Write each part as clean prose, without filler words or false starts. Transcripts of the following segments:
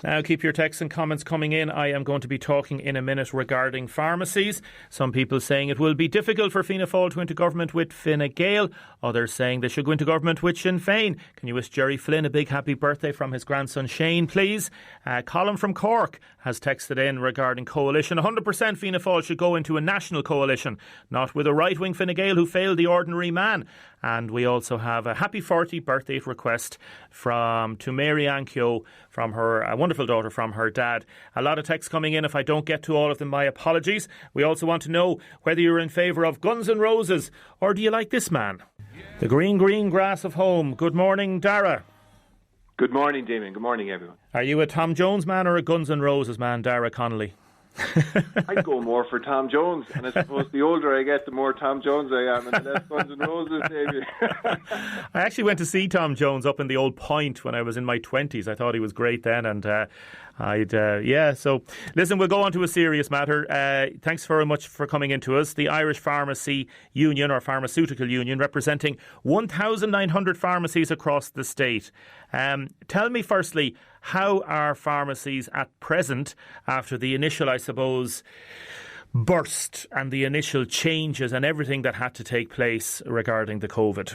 Now keep your texts and comments coming in. I am going to be talking in a minute regarding pharmacies. Some people saying it will be difficult for Fianna Fáil to go into government with Fine Gael. Others saying they should go into government with Sinn Féin. Can you wish Jerry Flynn a big happy birthday from his grandson Shane, please? Colin from Cork has texted in regarding coalition. 100% Fianna Fáil should go into a national coalition, not with a right-wing Fine Gael who failed the ordinary man. And we also have a happy 40th birthday request to Mary Ann Keogh from her wonderful daughter from her dad. A lot of texts coming in. If I don't get to all of them, my apologies. We also want to know whether you're in favour of Guns N' Roses or do you like this man? The green grass of home. Good morning, Dara. Good morning, Damien. Good morning, everyone. Are you a Tom Jones man or a Guns N' Roses man, Dara Connolly? I'd go more for Tom Jones, and I suppose the older I get, the more Tom Jones I am, and the less Guns N' Roses, maybe. I actually went to see Tom Jones up in the Old Point when I was in my 20s. I thought he was great then, and so listen, we'll go on to a serious matter. Thanks very much for coming into us. The Irish Pharmacy Union, or Pharmaceutical Union, representing 1,900 pharmacies across the state. Tell me firstly, how are pharmacies at present after the initial, I suppose, burst and the initial changes and everything that had to take place regarding the COVID?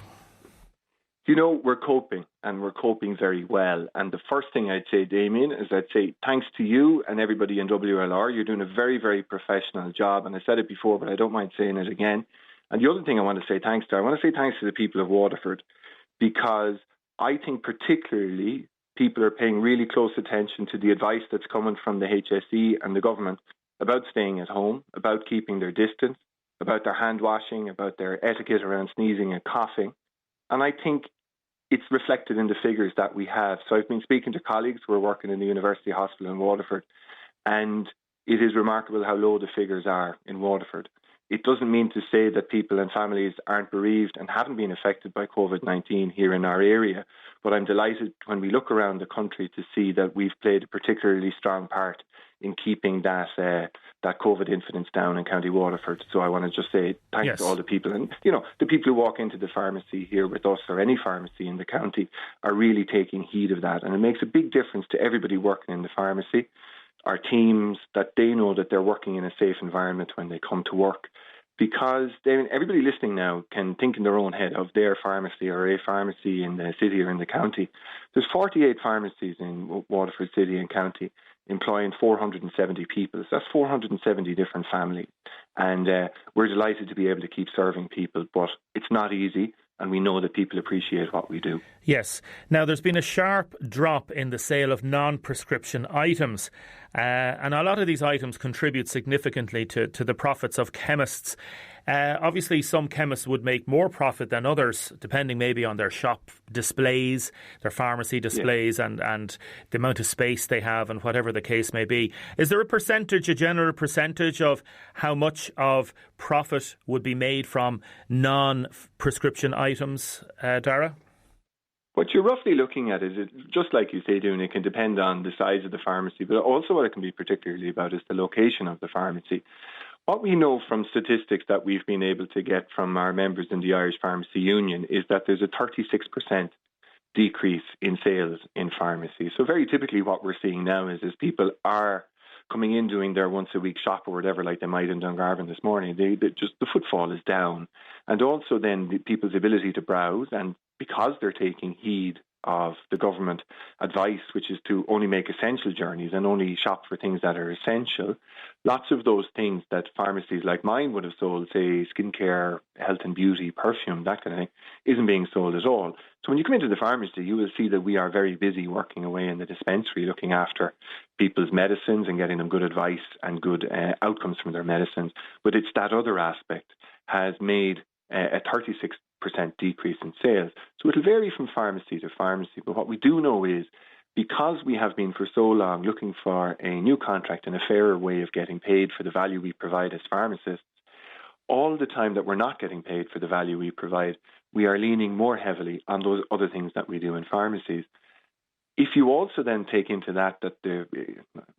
You know, we're coping, and we're coping very well. And the first thing I'd say, Damien, is I'd say thanks to you and everybody in WLR. You're doing a very, very professional job. And I said it before, but I don't mind saying it again. And the other thing I want to say thanks to the people of Waterford, because I think particularly people are paying really close attention to the advice that's coming from the HSE and the government about staying at home, about keeping their distance, about their hand washing, about their etiquette around sneezing and coughing. And I think it's reflected in the figures that we have. So I've been speaking to colleagues who are working in the University Hospital in Waterford, and it is remarkable how low the figures are in Waterford. It doesn't mean to say that people and families aren't bereaved and haven't been affected by COVID-19 here in our area, but I'm delighted when we look around the country to see that we've played a particularly strong part in keeping that COVID incidence down in County Waterford. So I want to just say thanks to all the people. And, you know, the people who walk into the pharmacy here with us or any pharmacy in the county are really taking heed of that. And it makes a big difference to everybody working in the pharmacy, our teams, that they know that they're working in a safe environment when they come to work. Because everybody listening now can think in their own head of their pharmacy or a pharmacy in the city or in the county. There's 48 pharmacies in Waterford City and County employing 470 people. So that's 470 different families. And we're delighted to be able to keep serving people, but it's not easy. And we know that people appreciate what we do. Yes. Now, there's been a sharp drop in the sale of non-prescription items. And a lot of these items contribute significantly to the profits of chemists. Obviously, some chemists would make more profit than others, depending maybe on their shop displays, their pharmacy displays, and the amount of space they have and whatever the case may be. Is there a general percentage of how much of profit would be made from non-prescription items, Dara? What you're roughly looking at is, just like you say, Doon, it can depend on the size of the pharmacy, but also what it can be particularly about is the location of the pharmacy. What we know from statistics that we've been able to get from our members in the Irish Pharmacy Union is that there's a 36% decrease in sales in pharmacies. So very typically what we're seeing now is people are coming in doing their once a week shop or whatever, like they might in Dungarvan this morning. The footfall is down. And also then people's ability to browse, and because they're taking heed of the government advice, which is to only make essential journeys and only shop for things that are essential, lots of those things that pharmacies like mine would have sold, say skincare, health and beauty, perfume, that kind of thing, isn't being sold at all. So when you come into the pharmacy, you will see that we are very busy working away in the dispensary, looking after people's medicines and getting them good advice and good outcomes from their medicines. But it's that other aspect has made a 36% decrease in sales. So it'll vary from pharmacy to pharmacy. But what we do know is, because we have been for so long looking for a new contract and a fairer way of getting paid for the value we provide as pharmacists, all the time that we're not getting paid for the value we provide, we are leaning more heavily on those other things that we do in pharmacies. If you also then take into that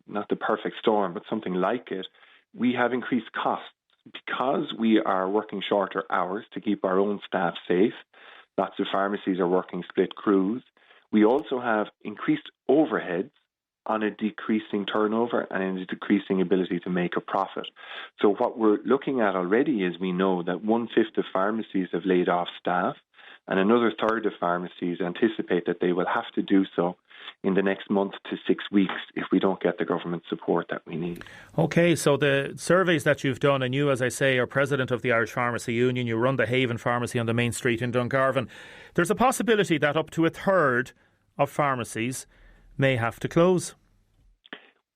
not the perfect storm, but something like it, we have increased costs. Because we are working shorter hours to keep our own staff safe, lots of pharmacies are working split crews. We also have increased overheads on a decreasing turnover and a decreasing ability to make a profit. So what we're looking at already is we know that 1/5 of pharmacies have laid off staff, and another third of pharmacies anticipate that they will have to do so in the next month to 6 weeks if we don't get the government support that we need. OK, so the surveys that you've done, and you, as I say, are president of the Irish Pharmacy Union, you run the Haven Pharmacy on the main street in Dungarvan. There's a possibility that up to a third of pharmacies may have to close.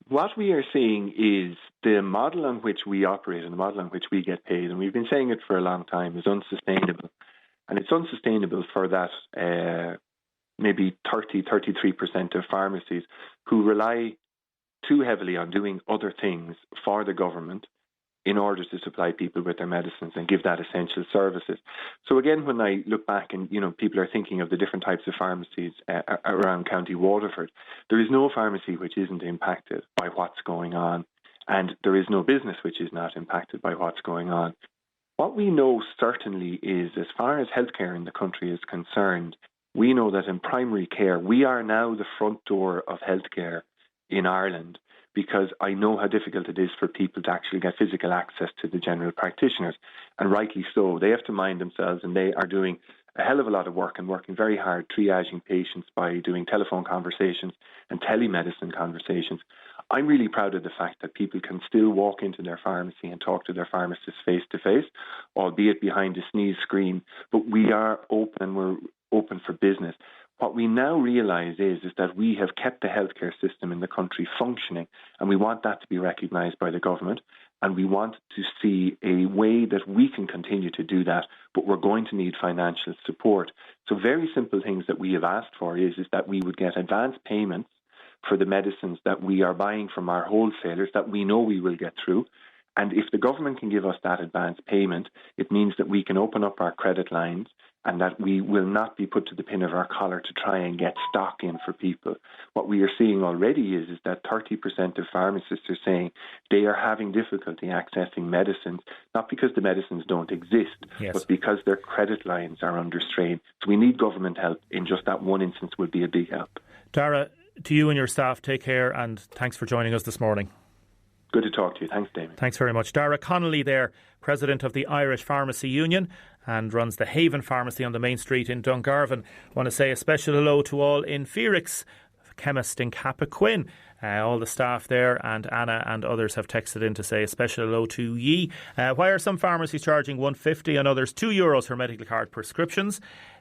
What we are seeing is the model on which we operate and the model on which we get paid, and we've been saying it for a long time, is unsustainable. And it's unsustainable for that maybe 33% of pharmacies who rely too heavily on doing other things for the government in order to supply people with their medicines and give that essential services. So again, when I look back and, people are thinking of the different types of pharmacies around County Waterford, there is no pharmacy which isn't impacted by what's going on, and there is no business which is not impacted by what's going on. What we know certainly is, as far as healthcare in the country is concerned, we know that in primary care, we are now the front door of healthcare in Ireland, because I know how difficult it is for people to actually get physical access to the general practitioners, and rightly so. They have to mind themselves, and they are doing a hell of a lot of work and working very hard, triaging patients by doing telephone conversations and telemedicine conversations. I'm really proud of the fact that people can still walk into their pharmacy and talk to their pharmacist face to face, albeit behind a sneeze screen, but we are open and we're open for business. What we now realise is that we have kept the healthcare system in the country functioning, and we want that to be recognised by the government, and we want to see a way that we can continue to do that, but we're going to need financial support. So very simple things that we have asked for is that we would get advance payments for the medicines that we are buying from our wholesalers that we know we will get through. And if the government can give us that advance payment, it means that we can open up our credit lines and that we will not be put to the pin of our collar to try and get stock in for people. What we are seeing already is that 30% of pharmacists are saying they are having difficulty accessing medicines, not because the medicines don't exist, but because their credit lines are under strain. So we need government help. In just that one instance would be a big help. Dara, to you and your staff, take care, and thanks for joining us this morning. Good to talk to you. Thanks, Damien. Thanks very much. Dara Connolly there, President of the Irish Pharmacy Union and runs the Haven Pharmacy on the main street in Dungarvan. I want to say a special hello to all in Fearix, chemist in Cappoquin. All the staff there, and Anna and others have texted in to say a special hello to ye. Why are some pharmacies charging €1.50 and others €2 for medical card prescriptions?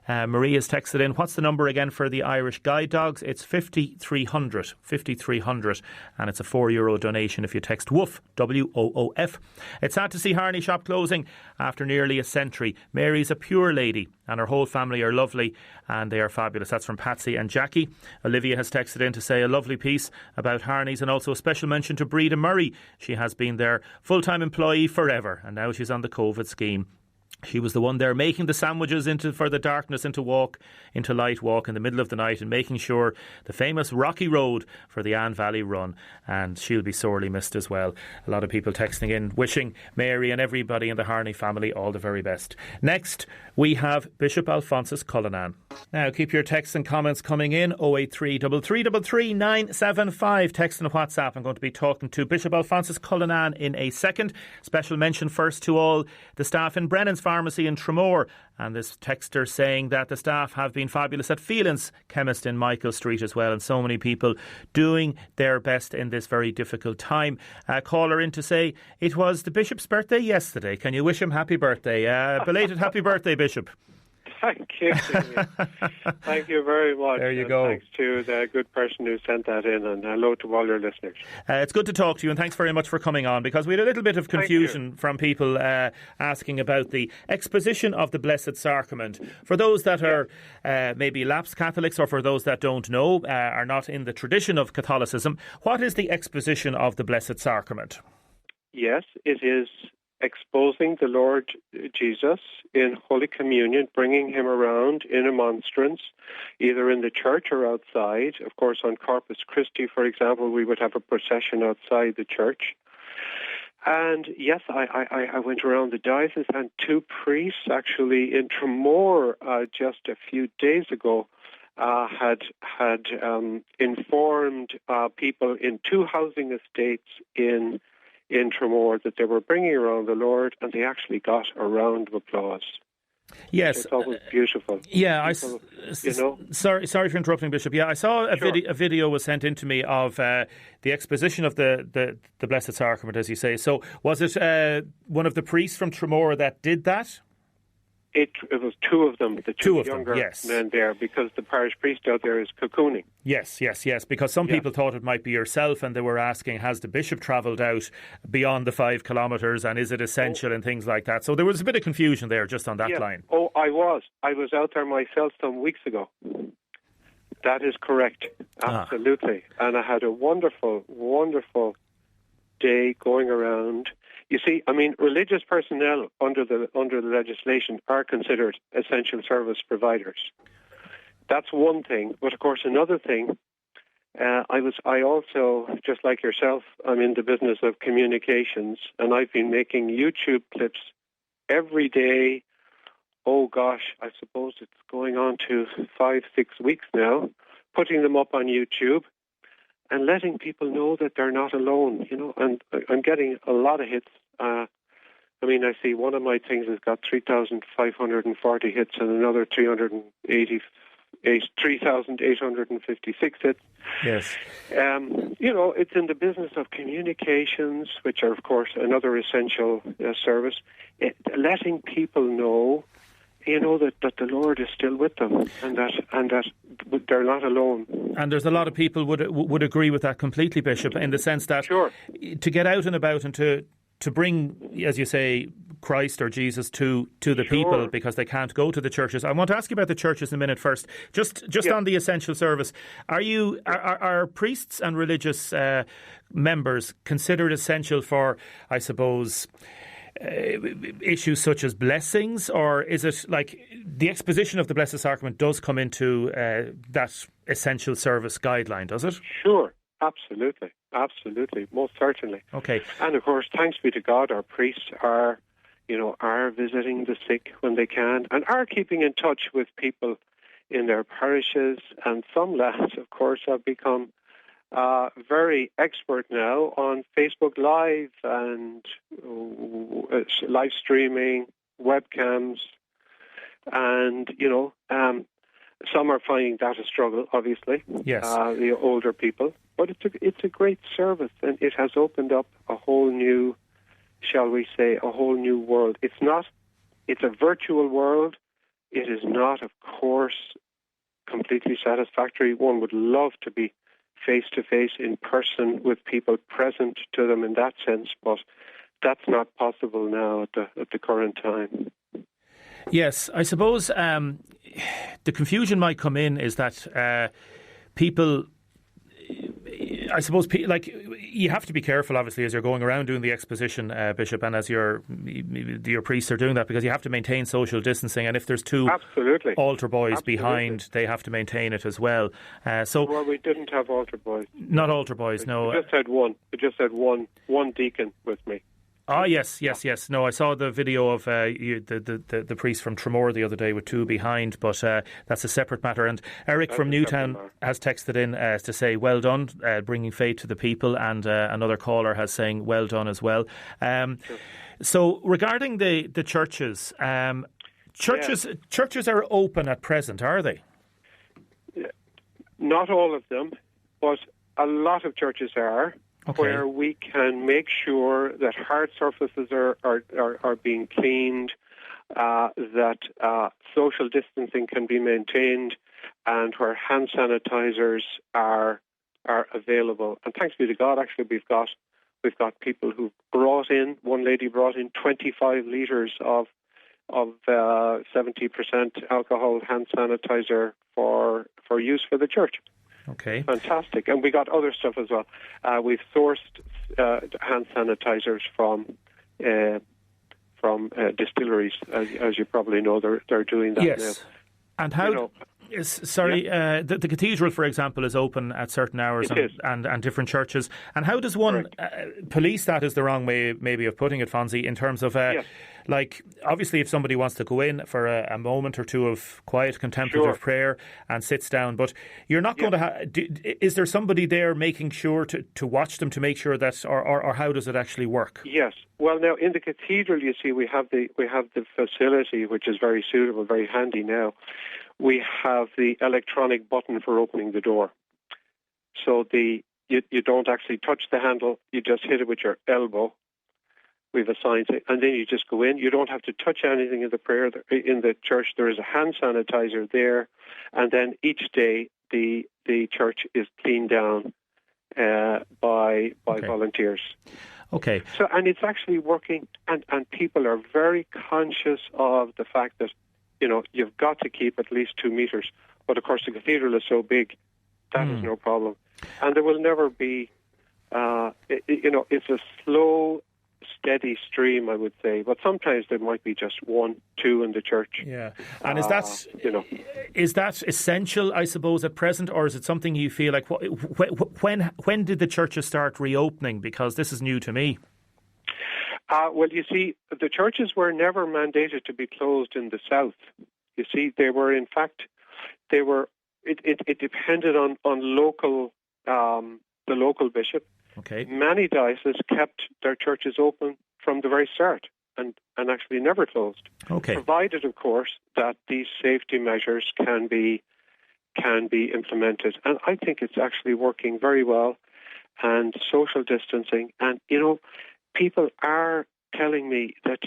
Maria's texted in, what's the number again for the Irish guide dogs? It's 5300, 5300, and it's a €4 donation if you text WOOF, WOOF. It's sad to see Harney shop closing after nearly a century. Mary's a pure lady and her whole family are lovely and they are fabulous. That's from Patsy and Jackie. Olivia has texted in to say a lovely piece about Harney's, and also a special mention to Breda Murray. She has been their full-time employee forever and now she's on the COVID scheme. She was the one there making the sandwiches for the darkness into light walk in the middle of the night, and making sure the famous rocky road for the Anne Valley run, and she'll be sorely missed as well. A lot of people texting in wishing Mary and everybody in the Harney family all the very best. Next we have Bishop Alphonsus Cullinan. Now keep your texts and comments coming in. 083 3333 975. Text and WhatsApp. I'm going to be talking to Bishop Alphonsus Cullinan in a second. Special mention first to all the staff in Brennan's Pharmacy in Tramore, and this texter saying that the staff have been fabulous at Phelan's Chemist in Michael Street as well, and so many people doing their best in this very difficult time. Caller in to say it was the Bishop's birthday yesterday. Can you wish him happy birthday? Belated happy birthday, Bishop. Thank you. Thank you very much. There you go. Thanks to the good person who sent that in, and hello to all your listeners. It's good to talk to you, and thanks very much for coming on, because we had a little bit of confusion from people asking about the exposition of the Blessed Sacrament. For those that are maybe lapsed Catholics, or for those that don't know, are not in the tradition of Catholicism, what is the exposition of the Blessed Sacrament? Yes, it is exposing the Lord Jesus in Holy Communion, bringing him around in a monstrance, either in the church or outside. Of course, on Corpus Christi, for example, we would have a procession outside the church. And yes, I went around the diocese, and two priests actually in Tramore just a few days ago had informed people in 2 housing estates in Tramore that they were bringing around the Lord, and they actually got a round of applause. Yes, I thought it was beautiful. Yeah, People, sorry for interrupting, Bishop. Yeah, I saw a video was sent in to me of the exposition of the Blessed Sacrament, as you say. So was it one of the priests from Tramore that did that? It was 2 of them, the two younger men there, because the parish priest out there is cocooning. Yes, because some people thought it might be yourself, and they were asking, has the bishop travelled out beyond the 5 kilometres, and is it essential and things like that? So there was a bit of confusion there just on that line. Oh, I was out there myself some weeks ago. That is correct, absolutely. And I had a wonderful, wonderful day going around. You see, I mean, religious personnel under the legislation are considered essential service providers. That's one thing. But of course, another thing, I also, just like yourself, I'm in the business of communications, and I've been making YouTube clips every day. Oh gosh, I suppose it's going on to 5-6 weeks now, putting them up on YouTube and letting people know that they're not alone, and I'm getting a lot of hits. I I see one of my things has got 3,540 hits and another 3,856 hits. Yes. It's in the business of communications, which are, of course, another essential service, letting people know that the Lord is still with them, and that they're not alone. And there's a lot of people would agree with that completely, Bishop, in the sense that to get out and about and to bring, as you say, Christ or Jesus to the people, because they can't go to the churches. I want to ask you about the churches in a minute first. Just on the essential service, are priests and religious members considered essential for, I suppose, issues such as blessings, or is it like the exposition of the Blessed Sacrament does come into that essential service guideline, does it? Sure, absolutely, most certainly. Okay. And of course, thanks be to God, our priests are visiting the sick when they can, and are keeping in touch with people in their parishes. And some lads, of course, have become very expert now on Facebook Live and live streaming, webcams, and some are finding that a struggle, obviously. Yes, the older people, but it's a great service, and it has opened up a whole new, shall we say, a whole new world. It's a virtual world. It is not, of course, completely satisfactory. One would love to be face-to-face in person with people present to them in that sense, but that's not possible now at the current time. Yes, I suppose the confusion might come in is that people, I suppose, you have to be careful, obviously, as you're going around doing the exposition, Bishop, and as your priests are doing that, because you have to maintain social distancing, and if there's 2 altar boys behind, they have to maintain it as well. Well, we didn't have altar boys. Not altar boys, no. We just had one. We just had one deacon with me. Ah, yes. No, I saw the video of the priest from Tramore the other day with 2 behind, but that's a separate matter. And Eric from Newtown has texted in to say, well done, bringing faith to the people, and another caller has saying, well done as well. So regarding the churches, churches are open at present, are they? Not all of them, but a lot of churches are. Okay. Where we can make sure that hard surfaces are being cleaned, that social distancing can be maintained, and where hand sanitizers are available. And thanks be to God, actually, we've got people who brought in. One lady brought in 25 litres of 70% alcohol hand sanitizer for use for the church. Okay. Fantastic. And we got other stuff as well. We've sourced hand sanitizers from distilleries. As you probably know, they're doing that now. And how The cathedral, for example, is open at certain hours and different churches. And how does one police that, is the wrong way maybe of putting it, Fonzie, in terms of, like, obviously if somebody wants to go in for a moment or two of quiet contemplative prayer and sits down, but you're not going to is there somebody there making sure to watch them, to make sure that, or how does it actually work? Yes. Well, now in the cathedral, you see, we have the facility, which is very suitable, very handy now. We have the electronic button for opening the door. So you don't actually touch the handle, you just hit it with your elbow. We've assigned it, and then you just go in. You don't have to touch anything in the church. There is a hand sanitizer there, and then each day the church is cleaned down by volunteers. Okay. So, and it's actually working, and people are very conscious of the fact that, you've got to keep at least 2 meters. But of course, the cathedral is so big, that is no problem. And there will never be, it's a slow, steady stream, I would say. But sometimes there might be just 1, 2 in the church. Yeah. And is that essential, I suppose, at present, or is it something you feel like, when did the churches start reopening? Because this is new to me. Well, you see, the churches were never mandated to be closed in the south. You see, they were, in fact, it depended on local, the local bishop. Okay. Many dioceses kept their churches open from the very start and actually never closed. Okay. Provided, of course, that these safety measures can be implemented. And I think it's actually working very well. And social distancing. And, people are telling me that,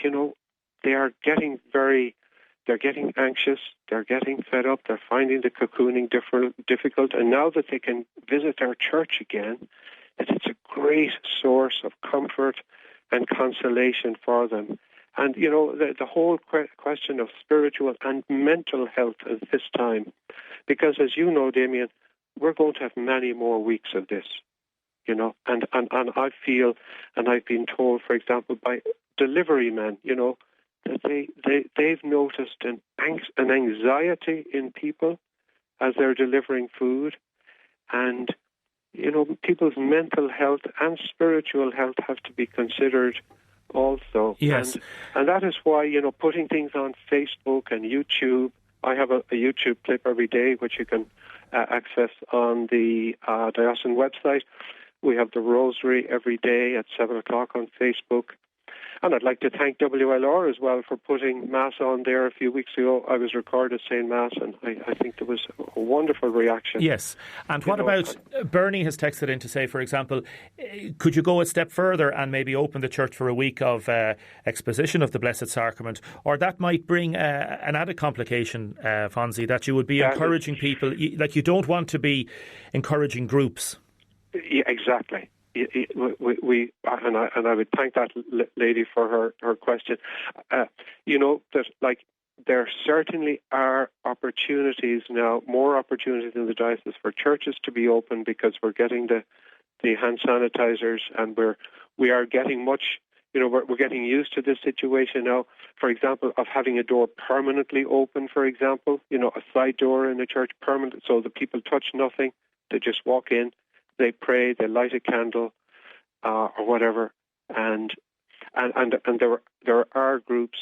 they are getting they're getting anxious, they're getting fed up, they're finding the cocooning difficult. And now that they can visit their church again, that it's a great source of comfort and consolation for them. And, the whole question of spiritual and mental health at this time, because as you know, Damien, we're going to have many more weeks of this, and I feel, and I've been told, for example, by delivery men, that they've noticed an anxiety in people as they're delivering food, and people's mental health and spiritual health have to be considered also. Yes. And that is why, putting things on Facebook and YouTube. I have a YouTube clip every day, which you can access on the diocesan website. We have the Rosary every day at 7 o'clock on Facebook. And I'd like to thank WLR as well for putting Mass on there a few weeks ago. I was recorded saying Mass, and I think there was a wonderful reaction. Yes. And what about, Bernie has texted in to say, for example, could you go a step further and maybe open the church for a week of exposition of the Blessed Sacrament? Or that might bring an added complication, Fonzie, that you would be encouraging people, like you don't want to be encouraging groups. Yeah, exactly. We and I would thank that lady for her question. That there certainly are opportunities now, more opportunities in the diocese for churches to be open, because we're getting the hand sanitizers, and we are getting much. We're getting used to this situation now. For example, of having a door permanently open. For example, a side door in a church permanent, so the people touch nothing. They just walk in. They pray, they light a candle, or whatever, and there are groups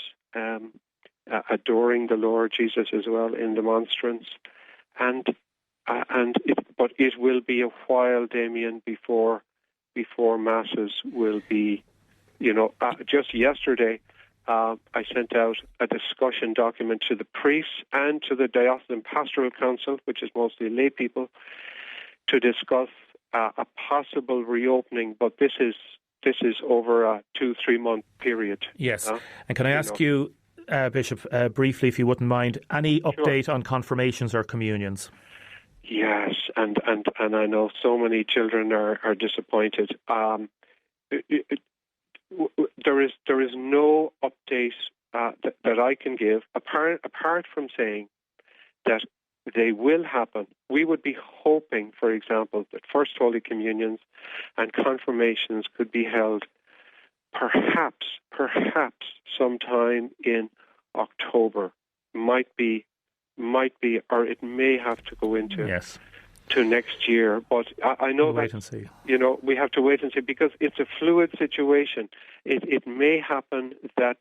adoring the Lord Jesus as well in the monstrance, but it will be a while, Damien, before masses will be. Just yesterday, I sent out a discussion document to the priests and to the Diocesan Pastoral Council, which is mostly lay people, to discuss a possible reopening, but this is over a 2-3 month period. Yes, and can I ask you, Bishop, briefly, if you wouldn't mind, any update on confirmations or communions? Yes, and I know so many children are disappointed. There is no update that I can give apart from saying that they will happen. We would be hoping, for example, that First Holy Communions and confirmations could be held perhaps sometime in October. Might be might be, or it may have to go into to next year. But I know wait and see. We have to wait and see, because it's a fluid situation. It may happen that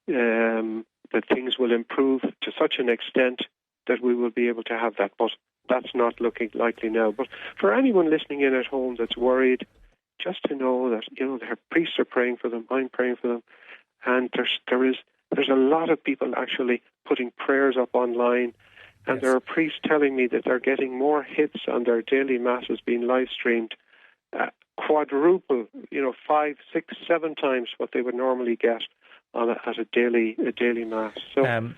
that things will improve to such an extent that we will be able to have that. But that's not looking likely now. But for anyone listening in at home that's worried, just to know that their priests are praying for them, I'm praying for them, and there's a lot of people actually putting prayers up online, and there are priests telling me that they're getting more hits on their daily masses being live streamed, quadruple, 5, 6, 7 times what they would normally get at a daily mass. So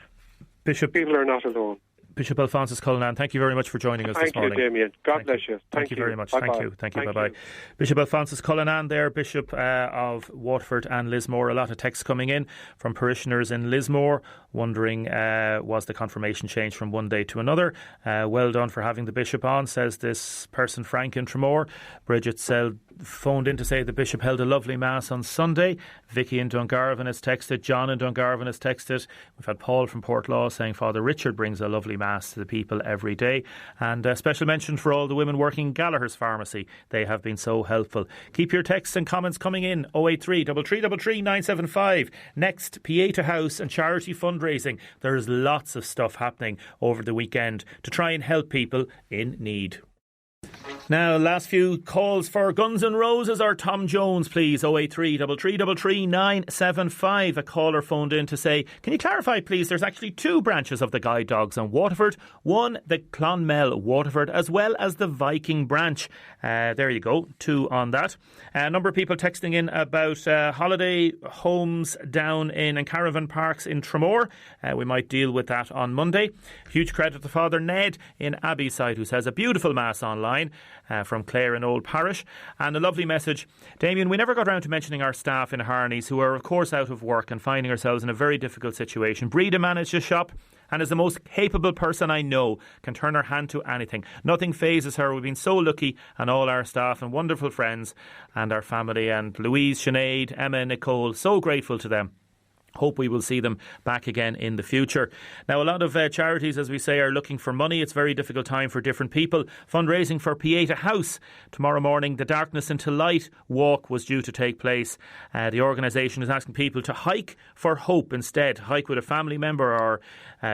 Bishop, people are not alone. Bishop Alphonsus Cullinan, thank you very much for joining us this morning. Thank you, Damien. God bless you. Thank you very much. Bye-bye. Thank you. Bye-bye. Bishop Alphonsus Cullinan there, Bishop of Waterford and Lismore. A lot of texts coming in from parishioners in Lismore wondering, was the confirmation changed from one day to another? Well done for having the Bishop on, says this person, Frank in Tremore. Bridget phoned in to say the Bishop held a lovely Mass on Sunday. Vicky in Dungarvan has texted. John in Dungarvan has texted. We've had Paul from Portlaw saying Father Richard brings a lovely Mass to the people every day. And a special mention for all the women working in Gallagher's Pharmacy. They have been so helpful. Keep your texts and comments coming in. 083 333 975. Next, Pieta House and charity fundraising. There's lots of stuff happening over the weekend to try and help people in need. Now, last few calls for Guns N' Roses or Tom Jones, please. 083 333 975. A caller phoned in to say, can you clarify, please, there's actually 2 branches of the Guide Dogs in Waterford. One, the Clonmel Waterford, as well as the Viking branch. There you go, 2 on that. A number of people texting in about holiday homes down in and caravan parks in Tremore. We might deal with that on Monday. Huge credit to Father Ned in Abbeyside, who says a beautiful Mass online. From Clare in Old Parish, and a lovely message. Damien, we never got around to mentioning our staff in Harneys, who are of course out of work and finding ourselves in a very difficult situation. Breda managed a shop and is the most capable person I know, can turn her hand to anything. Nothing phases her. We've been so lucky, and all our staff and wonderful friends and our family, and Louise, Sinead, Emma, Nicole, so grateful to them. Hope we will see them back again in the future. Now, a lot of charities, as we say, are looking for money. It's a very difficult time for different people. Fundraising for Pieta House. Tomorrow morning, the Darkness into Light walk was due to take place. The organisation is asking people to hike for hope instead. Hike with a family member or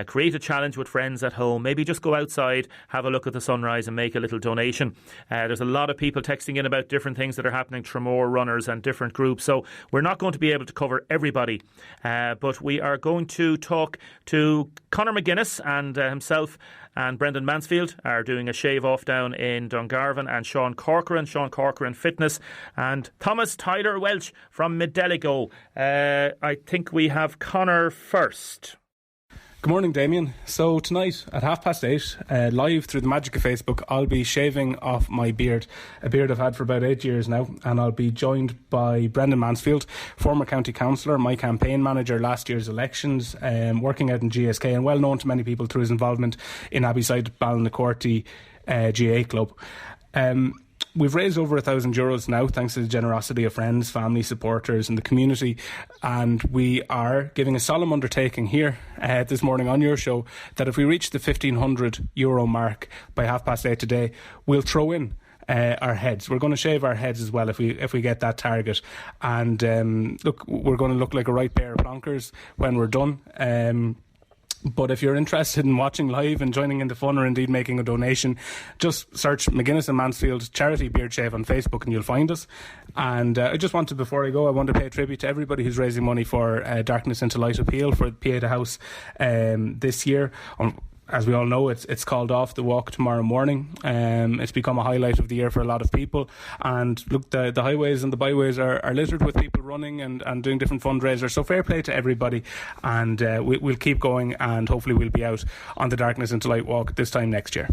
create a challenge with friends at home. Maybe just go outside, have a look at the sunrise and make a little donation. There's a lot of people texting in about different things that are happening, Tremore runners and different groups. So we're not going to be able to cover everybody. But we are going to talk to Conor McGuinness, and himself and Brendan Mansfield are doing a shave off down in Dungarvan, and Sean Corcoran Fitness, and Thomas Tyler Welch from Mideligo. I think we have Conor first. Good morning, Damien. So tonight at 8:30, live through the magic of Facebook, I'll be shaving off my beard, a beard I've had for about 8 years now, and I'll be joined by Brendan Mansfield, former county councillor, my campaign manager last year's elections, working out in GSK and well known to many people through his involvement in Abbeyside Ballinaccorty GA Club. We've raised over €1,000 now, thanks to the generosity of friends, family, supporters and the community. And we are giving a solemn undertaking here this morning on your show that if we reach the €1,500 mark by 8:30 today, we'll throw in our heads. We're going to shave our heads as well if we get that target. And look, we're going to look like a right pair of plonkers when we're done. But if you're interested in watching live and joining in the fun, or indeed making a donation, just search McGuinness and Mansfield Charity Beard Shave on Facebook and you'll find us. And I just wanted, before I go, I want to pay tribute to everybody who's raising money for Darkness into Light appeal for Pieta House this year. As we all know, it's called off the walk tomorrow morning. It's become a highlight of the year for a lot of people. And look, the highways and the byways are littered with people running and doing different fundraisers. So fair play to everybody. And we'll keep going, and hopefully we'll be out on the Darkness into Light walk this time next year.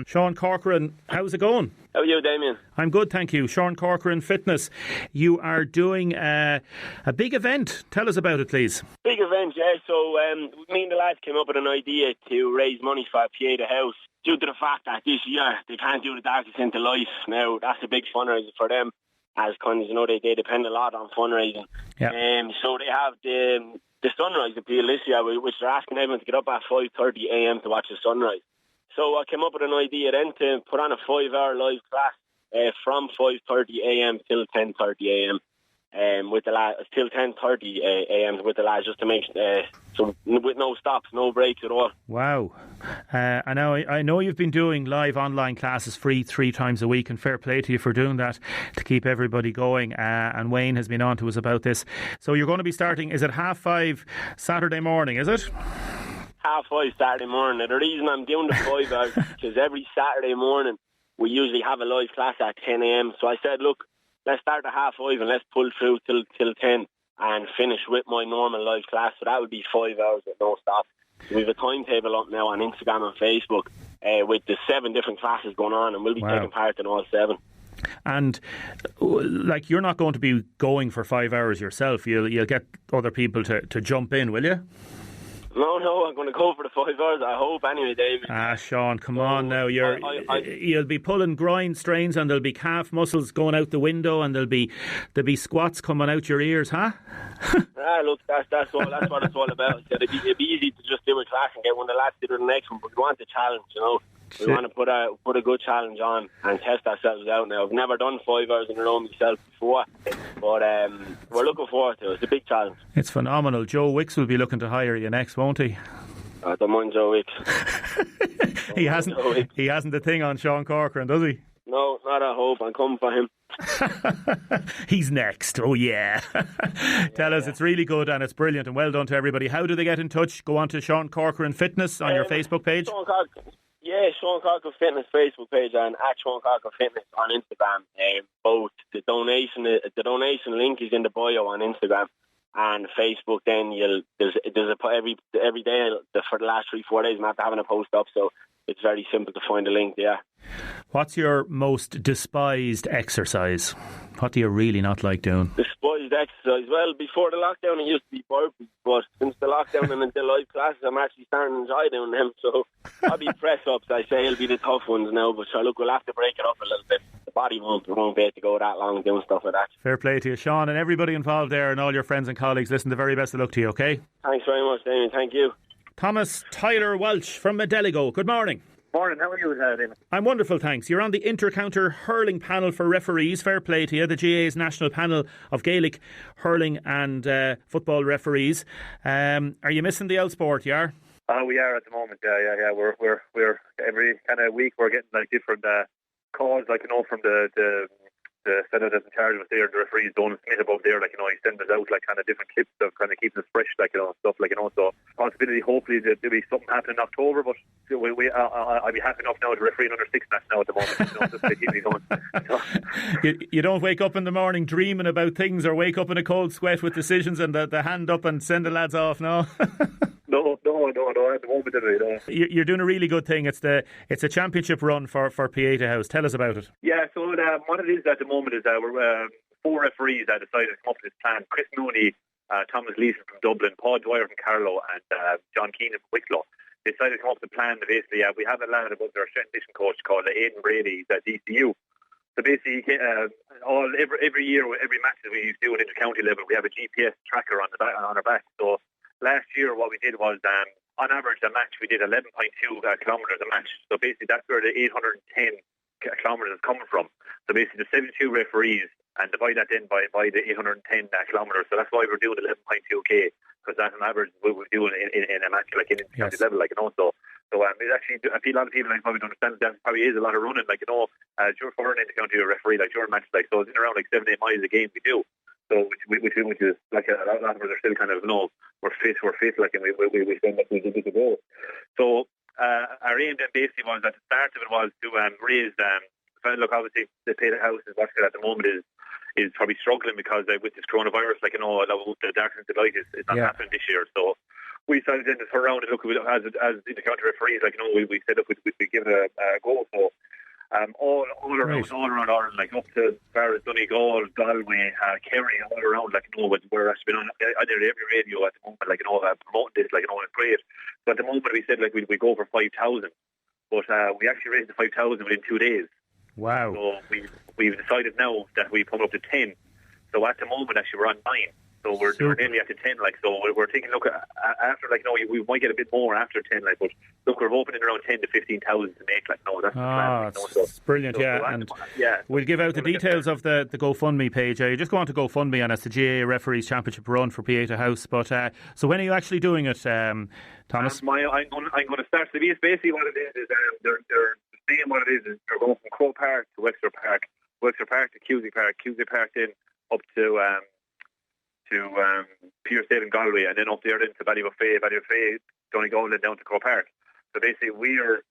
Sean Corcoran, how's it going? How are you, Damien? I'm good, thank you. Sean Corcoran Fitness. You are doing a big event. Tell us about it, please. Big event, yeah. So me and the lads came up with an idea to raise money for Pieta House due to the fact that this year they can't do the Darkness into Light. Now, that's a big fundraiser for them. as kind of, they depend a lot on fundraising. Yeah. So they have the sunrise appeal this year, which they're asking everyone to get up at 5:30 a.m. to watch the sunrise. So I came up with an idea then to put on a 5-hour live class from 5:30 a.m. till 10:30 a.m. With the lads till 10:30 a.m. with the lads, just to make so with no stops, no breaks at all. Wow! I know you've been doing live online classes free 3 times a week, and fair play to you for doing that to keep everybody going. And Wayne has been on to us about this. So you're going to be starting. Is it 5:30 Saturday morning? Is it? 5:30 Saturday morning. The reason I'm doing the 5 hours is because every Saturday morning we usually have a live class at 10 a.m. So I said, look, let's start at 5:30 and let's pull through till 10 and finish with my normal live class. So that would be 5 hours with no stop. So we have a timetable up now on Instagram and Facebook with the 7 different classes going on, and we'll be taking part in all 7. And like, you're not going to be going for 5 hours yourself. You'll get other people to jump in, will you? No, I'm going to go for the 5 hours, I hope, anyway, David. Sean, come on now. You'll be pulling groin strains, and there'll be calf muscles going out the window, and there'll be squats coming out your ears, huh? Look, that's what it's all about. It'd be easy to just do a class and get one of the lads to do the next one, but we want a challenge, We want to put a good challenge on and test ourselves out now. I've never done 5 hours in a row myself before, but we're looking forward to it. It's a big challenge. It's phenomenal. Joe Wicks will be looking to hire you next, won't he? I don't mind Joe Wicks. He hasn't a thing on Sean Corcoran, does he? No, not I hope. I'm coming for him. He's next. Oh yeah. Tell us, it's really good and it's brilliant, and well done to everybody. How do they get in touch? Go on to Sean Corcoran Fitness on your Facebook page. Sean Corcoran Fitness Facebook page and at Sean Corcoran Fitness on Instagram. Both the donation link is in the bio on Instagram and Facebook. Then there's every day for the last 3-4 days. I'm after having a post up, so it's very simple to find a link there. What's your most despised exercise? What do you really not like doing? Despised exercise? Well, before the lockdown it used to be burpees, but since the lockdown and the live classes I'm actually starting to enjoy doing them, so I'll be press-ups. I say it'll be the tough ones now, but sure, look, we'll have to break it up a little bit. The body won't be able to go that long doing stuff like that. Fair play to you, Sean, and everybody involved there and all your friends and colleagues. Listen, the very best of luck to you, okay? Thanks very much, Damien. Thank you. Thomas Tyler Welch from Medeligo. Good morning. Morning, how are you, Damien? I'm wonderful, thanks. You're on the inter-counter hurling panel for referees. Fair play to you. The GAA's national panel of Gaelic hurling and football referees. Are you missing the L sport, you are? We are at the moment. Yeah. We're every kind of week we're getting like different calls, like from the fellow that's in charge of us there, the referees don't Smith above there, he sends us out kind of different clips of kind of keeping us fresh, stuff so possibility hopefully that there'll be something happening in October, but I'd be happy enough now to referee under 6 match now at the moment, just to keep me going. You don't wake up in the morning dreaming about things, or wake up in a cold sweat with decisions and the hand up and send the lads off, no? No, at the moment anyway, no. You're doing a really good thing. It's a championship run for Pieta House. Tell us about it. Yeah, so what it is at the moment is we're 4 referees that decided to come up with this plan. Chris Mooney, Thomas Leeson from Dublin, Paul Dwyer from Carlow, and John Keenan from Wicklow. They decided to come up with a plan that basically we have a lad above their strength conditioning coach called Aidan Brady. He's at DCU. So basically, every year, every match that we do at inter-county level, we have a GPS tracker on our back. So last year, what we did was, on average, a match we did 11.2 kilometres a match. So basically, that's where the 810 kilometres is coming from. So basically, the 72 referees, and divide that then by the 810 kilometres. So that's why we're doing 11.2k, because that's an average we would do in a match like in inter-county level, So it's actually, I feel a lot of people probably don't understand that probably is a lot of running, during for an inter-county referee, during matches, so it's in around 7-8 miles a game we do. So which is a lot of us are still kind of we're fit, and we spend we to go. So our aim then basically was at the start of it was to raise look, obviously the Pieta House in Washington at the moment is probably struggling because with this coronavirus, the darkness of the light is not happening this year. So we decided then to turn around and look as the county referees, we said we give it a go. So all around Ireland, up to as far as Donegal, Galway, Kerry, all around, we're actually been on either every radio at the moment, promoting this, it's great. So at the moment we said we go for 5,000, but we actually raised the 5,000 within 2 days. Wow! So we've decided now that we put up to 10. So at the moment, actually, we're on 9. So we're nearly at the 10, like, so we're taking a look at, after, like, no, we might get a bit more after 10, like, but look, we're hoping in around 10 to 15,000 to make, like, no, that's the plan, like, no, it's brilliant, and we'll give out the details of the GoFundMe page. You just go on to GoFundMe, and it's the GAA Referees Championship run for Pieta House. But so when are you actually doing it, Thomas? I'm going to start. So basically what it is they're saying what it is they're going from Crow Park to Wexford Park to Cusack Park, then up to Pierce State and Galway, and then up there then to Ballybuffet, Donegal, and down to Crow Park. So basically we're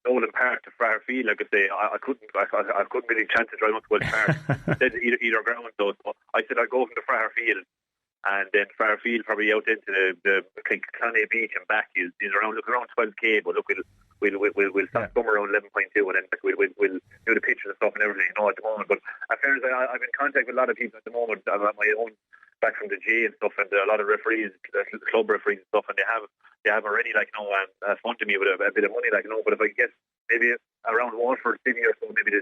Nolan Park to Fairfield. Like I say, I couldn't really chance to drive up to Welsh Park. Instead either ground. So I said I'd go from the Fairfield, and then Fairfield probably out into the Cloney Beach and back is around 12k. But look, we'll stop somewhere around 11.2, and then we'll do the pictures and stuff and everything, at the moment. But as far as I'm in contact with a lot of people at the moment. I've got my own back from the G and stuff, and a lot of referees, club referees and stuff, and they have already, like, funded me with a bit of money, like, but if I could get maybe around Waterford City or so, maybe to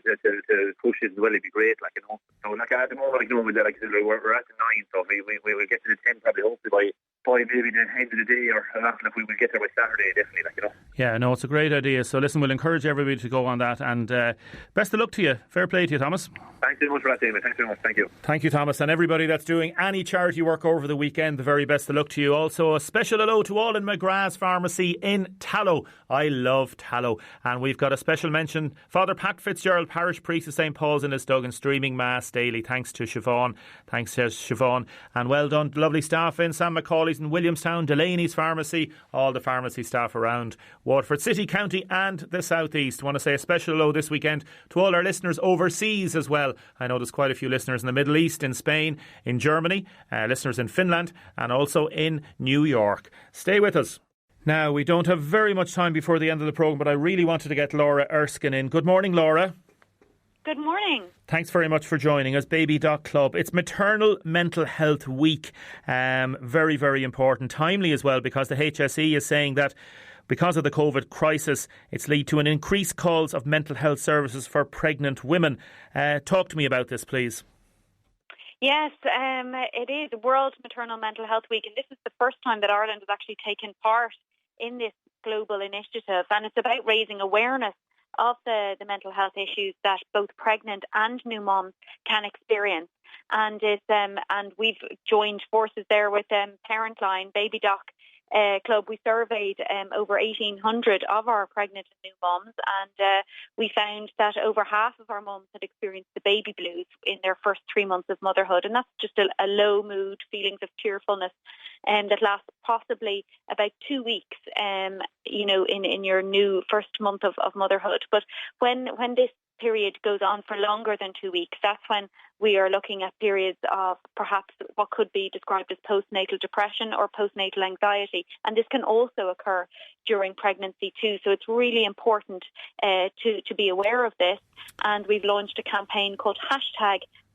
push it as well, it'd be great, like, So, like, at the moment, like, we're at the 9, so we will get to the 10 probably, hopefully by maybe the end of the day, or after, if we will get there by Saturday, definitely, like, Yeah, no, it's a great idea. So listen, we'll encourage everybody to go on that, and best of luck to you. Fair play to you, Thomas. Thanks very much for that, David. Thanks very much. Thank you. Thank you, Thomas. And everybody that's doing any charity work over the weekend, the very best of luck to you. Also, a special hello to all in McGrath's Pharmacy in Tallow. I love Tallow. And we've got a special mention. Father Pat Fitzgerald, Parish Priest of St. Paul's in Lisduggan, streaming Mass daily. Thanks to Siobhan. And well done, lovely staff in Sam Macaulay's in Williamstown, Delaney's Pharmacy, all the pharmacy staff around Waterford City, County and the South East. I want to say a special hello this weekend to all our listeners overseas as well. I know there's quite a few listeners in the Middle East, in Spain, in Germany, listeners in Finland and also in New York. Stay with us. Now, we don't have very much time before the end of the programme, but I really wanted to get Laura Erskine in. Good morning, Laura. Good morning. Thanks very much for joining us. Baby Doc Club. It's Maternal Mental Health Week. Very, very important. Timely as well, because the HSE is saying that because of the COVID crisis, it's led to an increased calls of mental health services for pregnant women. Talk to me about this, please. Yes, it is World Maternal Mental Health Week, and this is the first time that Ireland has actually taken part in this global initiative, and it's about raising awareness of the mental health issues that both pregnant and new moms can experience. And we've joined forces there with Parentline, Baby Doc Club. We surveyed over 1,800 of our pregnant and new moms, and we found that over half of our moms had experienced the baby blues in their first 3 months of motherhood, and that's just a low mood, feelings of tearfulness, that lasts possibly about 2 weeks, in your new first month of motherhood. But when this period goes on for longer than 2 weeks, that's when we are looking at periods of perhaps what could be described as postnatal depression or postnatal anxiety. And this can also occur during pregnancy too. So it's really important to be aware of this. And we've launched a campaign called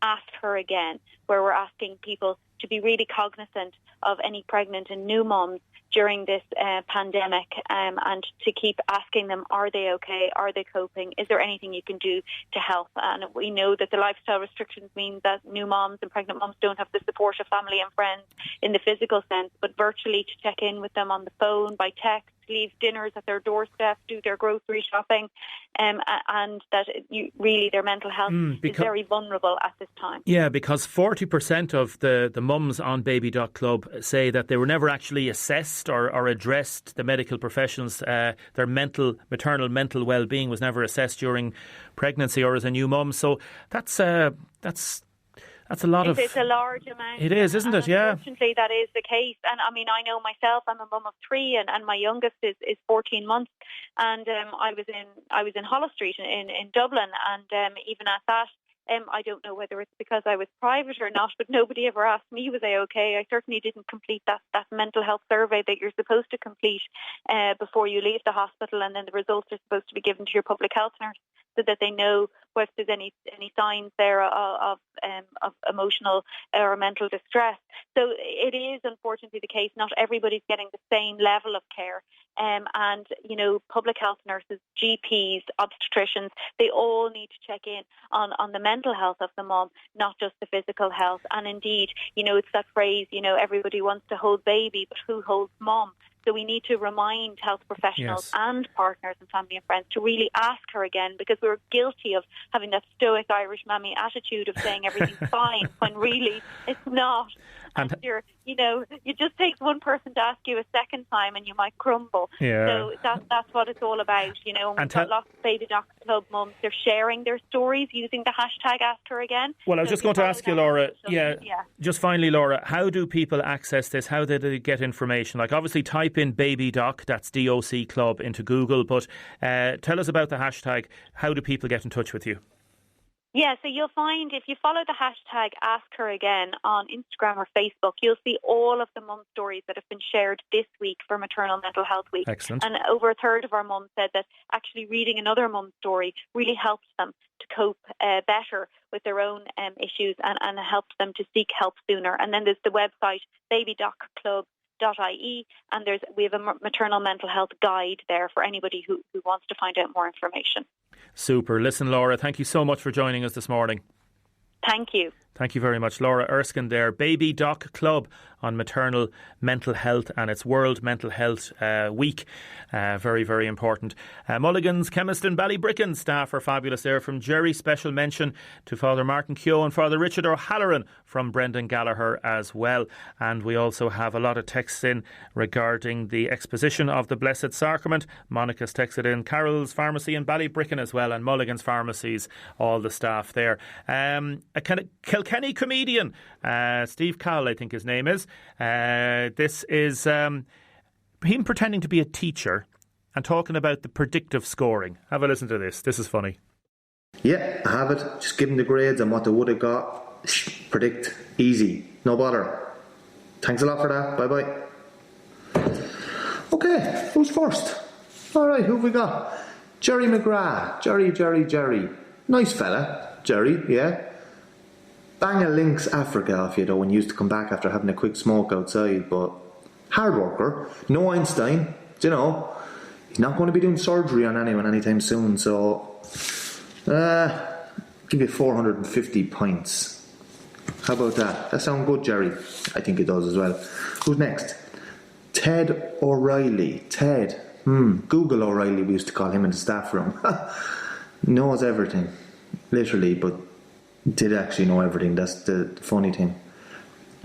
#AskHerAgain, where we're asking people to be really cognizant of any pregnant and new moms during this pandemic, and to keep asking them, are they okay? Are they coping? Is there anything you can do to help? And we know that the lifestyle restrictions mean that new moms and pregnant moms don't have the support of family and friends in the physical sense, but virtually to check in with them on the phone, by text, leave dinners at their doorstep, do their grocery shopping, and that really their mental health is very vulnerable at this time. Yeah, because 40% of the mums on Baby Doc Club say that they were never actually assessed or addressed. The medical professionals, their maternal mental well-being was never assessed during pregnancy or as a new mum. So that's a lot of... It's a large amount. It is, isn't it? Yeah. Unfortunately, that is the case. And I mean, I know myself, I'm a mum of 3 and my youngest is 14 months. And I was in Holles Street in Dublin. And even at that, I don't know whether it's because I was private or not, but nobody ever asked me, was I okay? I certainly didn't complete that mental health survey that you're supposed to complete before you leave the hospital, and then the results are supposed to be given to your public health nurse. so that they know if there's any signs there of emotional or mental distress. So it is unfortunately the case not everybody's getting the same level of care, and public health nurses, GPs, obstetricians, they all need to check in on the mental health of the mum, not just the physical health. And indeed, it's that phrase, everybody wants to hold baby, but who holds mum? So we need to remind health professionals and partners and family and friends to really ask her again, because we're guilty of having that stoic Irish mammy attitude of saying everything's fine when really it's not. And it just takes one person to ask you a second time and you might crumble. So that's what it's all about. And we've got lots of Baby Doc Club mums. They're sharing their stories using the hashtag #AskHerAgain. Well, I was just going to ask you, Laura, just finally, Laura, how do people access this? How do they get information? Like, obviously, type in Baby Doc, that's DOC Club, into Google, but tell us about the hashtag. How do people get in touch with you? Yeah, so you'll find if you follow the hashtag #AskHerAgain on Instagram or Facebook, you'll see all of the mum stories that have been shared this week for Maternal Mental Health Week. Excellent. And over a third of our mums said that actually reading another mum story really helps them to cope better with their own issues and helps them to seek help sooner. And then there's the website babydocClub.ie, and we have a maternal mental health guide there for anybody who wants to find out more information. Super. Listen, Laura, thank you so much for joining us this morning. Thank you. Thank you very much. Laura Erskine there, Baby Doc Club on maternal mental health, and it's World Mental Health Week. Very, very important. Mulligan's Chemist in Ballybricken staff are fabulous there. From Jerry, special mention to Father Martin Keogh and Father Richard O'Halloran from Brendan Gallagher as well. And we also have a lot of texts in regarding the exposition of the Blessed Sacrament. Monica's texted in. Carol's Pharmacy in Ballybricken as well, and Mulligan's Pharmacies, all the staff there. A Kilkenny comedian, Steve Cowell, I think his name is. This is him pretending to be a teacher and talking about the predictive scoring. Have a listen to this. This is funny. Yeah, I have it. Just give them the grades and what they would have got. Predict. Easy. No bother. Thanks a lot for that. Bye-bye. Okay, who's first? All right, who have we got? Jerry McGrath. Jerry. Nice fella. Jerry, yeah. Banga links Africa off you though when you used to come back after having a quick smoke outside, but hard worker, no Einstein, he's not going to be doing surgery on anyone anytime soon, so give you 450 points. How about that? That sound good, Jerry? I think it does as well. Who's next? Ted O'Reilly. Google O'Reilly, we used to call him in the staff room. Knows everything, literally, but did actually know everything. That's the funny thing.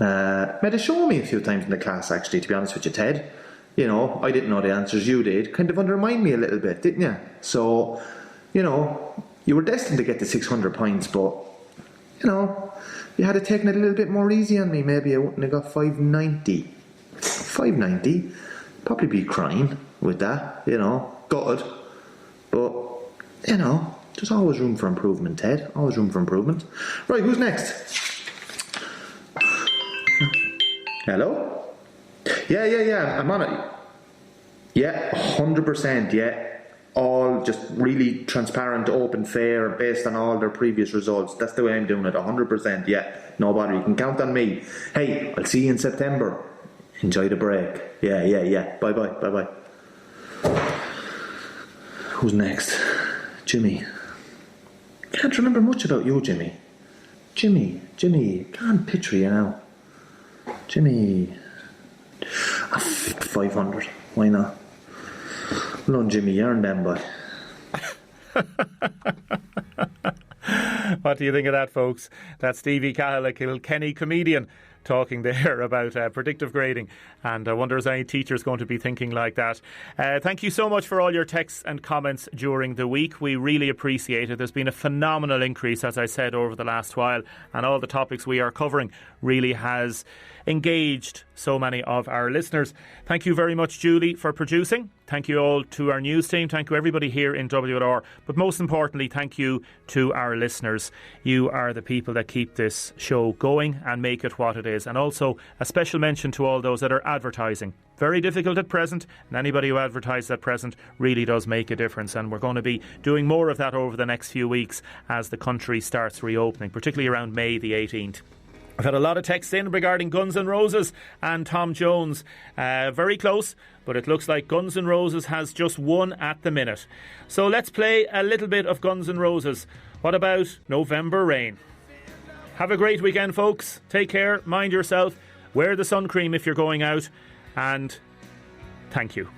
Made a show me a few times in the class, actually, to be honest with you, Ted. I didn't know the answers, you did. Kind of undermined me a little bit, didn't you? So, you were destined to get the 600 points, but, you had to taken it a little bit more easy on me. Maybe I wouldn't have got 590. 590? Probably be crying with that, gutted. But, there's always room for improvement, Ted. Always room for improvement. Right, who's next? Hello? Yeah, I'm on it. Yeah, 100%, yeah. All just really transparent, open, fair, based on all their previous results. That's the way I'm doing it, 100%, yeah. No bother, you can count on me. Hey, I'll see you in September. Enjoy the break. Yeah. Bye-bye. Who's next? Jimmy. Can't remember much about you, Jimmy. Jimmy, can't picture you now. Jimmy. 500. Why not? No, Jimmy, you earned them, boy. What do you think of that, folks? That's Stevie Cahill, a Kilkenny comedian, talking there about predictive grading, and I wonder is any teachers going to be thinking like that. Thank you so much for all your texts and comments during the week. We really appreciate it. There's been a phenomenal increase, as I said, over the last while, and all the topics we are covering really has engaged so many of our listeners. Thank you very much, Julie, for producing. Thank you all to our news team. Thank you everybody here in WLR. But most importantly, thank you to our listeners. You are the people that keep this show going and make it what it is. And also a special mention to all those that are advertising. Very difficult at present, and anybody who advertises at present really does make a difference. And we're going to be doing more of that over the next few weeks as the country starts reopening, particularly around May the 18th. I've had a lot of texts in regarding Guns N' Roses and Tom Jones. Very close, but it looks like Guns N' Roses has just won at the minute. So let's play a little bit of Guns N' Roses. What about November Rain? Have a great weekend, folks. Take care, mind yourself, wear the sun cream if you're going out, and thank you.